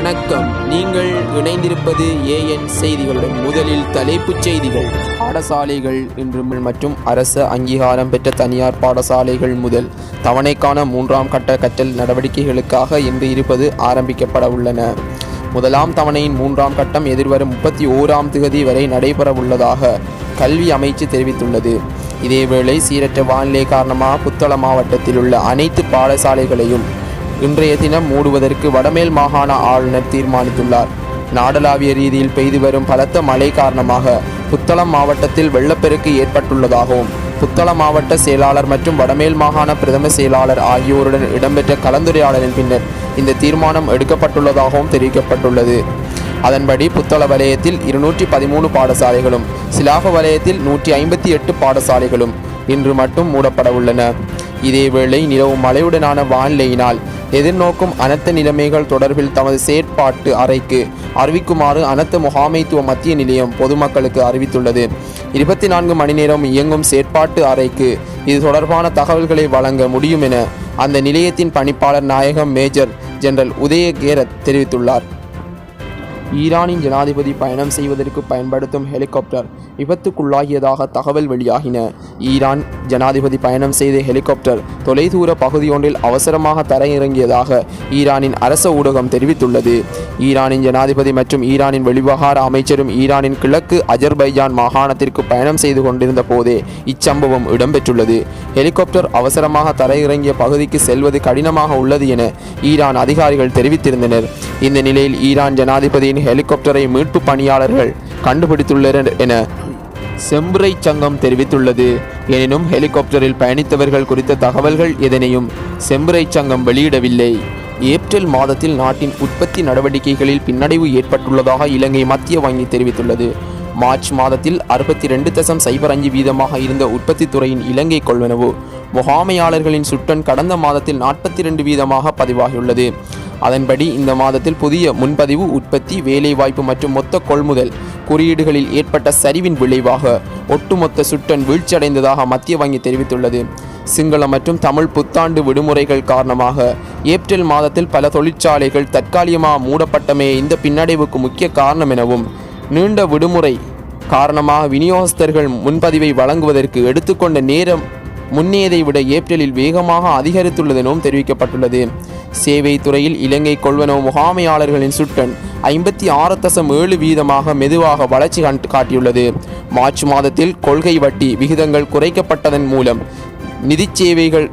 வணக்கம். நீங்கள் இணைந்திருப்பது ஏஎன் செய்திகளுடன். முதலில் தலைப்புச் செய்திகள். பாடசாலைகள் இன்று மற்றும் அரசு அங்கீகாரம் பெற்ற தனியார் பாடசாலைகள் முதல் தவணைக்கான 3ஆம் கட்ட கற்றல் நடவடிக்கைகளுக்காக இன்று இருப்பது ஆரம்பிக்கப்பட உள்ளன. முதலாம் தவணையின் 3ஆம் கட்டம் எதிர்வரும் 31ஆம் தேதி வரை நடைபெறவுள்ளதாக கல்வி அமைச்சு தெரிவித்துள்ளது. இதேவேளை சீரற்ற வானிலை காரணமாக புத்தளம் மாவட்டத்தில் உள்ள அனைத்து பாடசாலைகளையும் இன்றைய தினம் மூடுவதற்கு வடமேல் மாகாண ஆளுநர் தீர்மானித்துள்ளார். நாடளாவிய ரீதியில் பெய்து வரும் பலத்த மழை காரணமாக புத்தளம் மாவட்டத்தில் வெள்ளப்பெருக்கு ஏற்பட்டுள்ளதாகவும் புத்தளம் மாவட்ட செயலாளர் மற்றும் வடமேல் மாகாண பிரதம செயலாளர் ஆகியோருடன் இடம்பெற்ற கலந்துரையாடலின் பின்னர் இந்த தீர்மானம் எடுக்கப்பட்டுள்ளதாகவும் தெரிவிக்கப்பட்டுள்ளது. அதன்படி புத்தள வலயத்தில் 213 பாடசாலைகளும் சிலாப வலயத்தில் 158 பாடசாலைகளும் இன்று மட்டும் மூடப்பட உள்ளன. இதேவேளை நிலவும் மழையுடனான வானிலையினால் எதிர்நோக்கும் அனர்த்த நிலைமைகள் தொடர்பில் தமது செயற்பாட்டு அறைக்கு அறிவிக்குமாறு அனர்த்த முகாமைத்துவ மத்திய நிலையம் பொதுமக்களுக்கு அறிவித்துள்ளது. 24 மணி நேரம் இயங்கும் செயற்பாட்டு அறைக்கு இது தொடர்பான தகவல்களை வழங்க முடியும் என அந்த நிலையத்தின் பணிப்பாளர் நாயகம் மேஜர் ஜெனரல் உதயகேரத் தெரிவித்துள்ளார். ஈரானின் ஜனாதிபதி பயணம் செய்வதற்கு பயன்படுத்தும் ஹெலிகாப்டர் விபத்துக்குள்ளாகியதாக தகவல் வெளியாகின. ஈரான் ஜனாதிபதி பயணம் செய்த ஹெலிகாப்டர் தொலைதூர பகுதியொன்றில் அவசரமாக தரையிறங்கியதாக ஈரானின் அரச ஊடகம் தெரிவித்துள்ளது. ஈரானின் ஜனாதிபதி மற்றும் ஈரானின் வெளிவிவகார அமைச்சரும் ஈரானின் கிழக்கு அஜர்பைஜான் மாகாணத்திற்கு பயணம் செய்து கொண்டிருந்த போதே இச்சம்பவம் இடம்பெற்றுள்ளது. ஹெலிகாப்டர் அவசரமாக தரையிறங்கிய பகுதிக்கு செல்வது கடினமாக உள்ளது என ஈரான் அதிகாரிகள் தெரிவித்திருந்தனர். இந்த நிலையில் ஈரான் ஜனாதிபதியின் ஹெலிகாப்டரை மீட்பு பணியாளர்கள் கண்டுபிடித்துள்ளனர் என செம்புரை சங்கம் தெரிவித்துள்ளது. எனினும் ஹெலிகாப்டரில் பயணித்தவர்கள் குறித்த தகவல்கள் எதனையும் செம்புரை சங்கம் வெளியிடவில்லை. ஏப்ரல் மாதத்தில் நாட்டின் உற்பத்தி நடவடிக்கைகளில் பின்னடைவு ஏற்பட்டுள்ளதாக இலங்கை மத்திய வங்கி தெரிவித்துள்ளது. மார்ச் மாதத்தில் 62.05% இருந்த உற்பத்தி துறையின் இலங்கை கொள்வனவு முகாமையாளர்களின் சுட்டன் கடந்த மாதத்தில் 42% பதிவாகியுள்ளது. அதன்படி இந்த மாதத்தில் புதிய முன்பதிவு, உற்பத்தி, வேலைவாய்ப்பு மற்றும் மொத்த கொள்முதல் குறியீடுகளில் ஏற்பட்ட சரிவின் விளைவாக ஒட்டுமொத்த சுட்டன் வீழ்ச்சியடைந்ததாக மத்திய வங்கி தெரிவித்துள்ளது. சிங்கள மற்றும் தமிழ் புத்தாண்டு விடுமுறைகள் காரணமாக ஏப்ரல் மாதத்தில் பல தொழிற்சாலைகள் தற்காலிகமாக மூடப்பட்டமே இந்த பின்னடைவுக்கு முக்கிய காரணம் எனவும் நீண்ட விடுமுறை காரணமாக விநியோகஸ்தர்கள் முன்பதிவை வழங்குவதற்கு எடுத்துக்கொண்ட நேரம் முன்னேதை விட ஏப்ரலில் வேகமாக அதிகரித்துள்ளதெனும் தெரிவிக்கப்பட்டுள்ளது. சேவை துறையில் இலங்கை கொள்வனவு முகாமையாளர்களின் சுட்டன் 56.7% மெதுவாக வளர்ச்சி காட்டியுள்ளது. மார்ச் மாதத்தில் கொள்கை வட்டி விகிதங்கள் குறைக்கப்பட்டதன் மூலம் நிதி சேவைகள்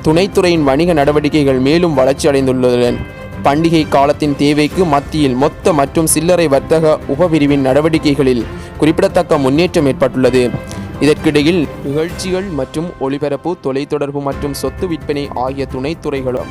துணைத்துறையின் வணிக நடவடிக்கைகள் மேலும் வளர்ச்சி அடைந்துள்ளதுடன் பண்டிகை காலத்தின் தேவைக்கு மத்தியில் மொத்த மற்றும் சில்லறை வர்த்தக உபபிரிவின் நடவடிக்கைகளில் குறிப்பிடத்தக்க முன்னேற்றம் ஏற்பட்டுள்ளது. இதற்கிடையில் நிகழ்ச்சிகள் மற்றும் ஒளிபரப்பு, தொலைத்தொடர்பு மற்றும் சொத்து விற்பனை ஆகிய துணைத்துறைகளும்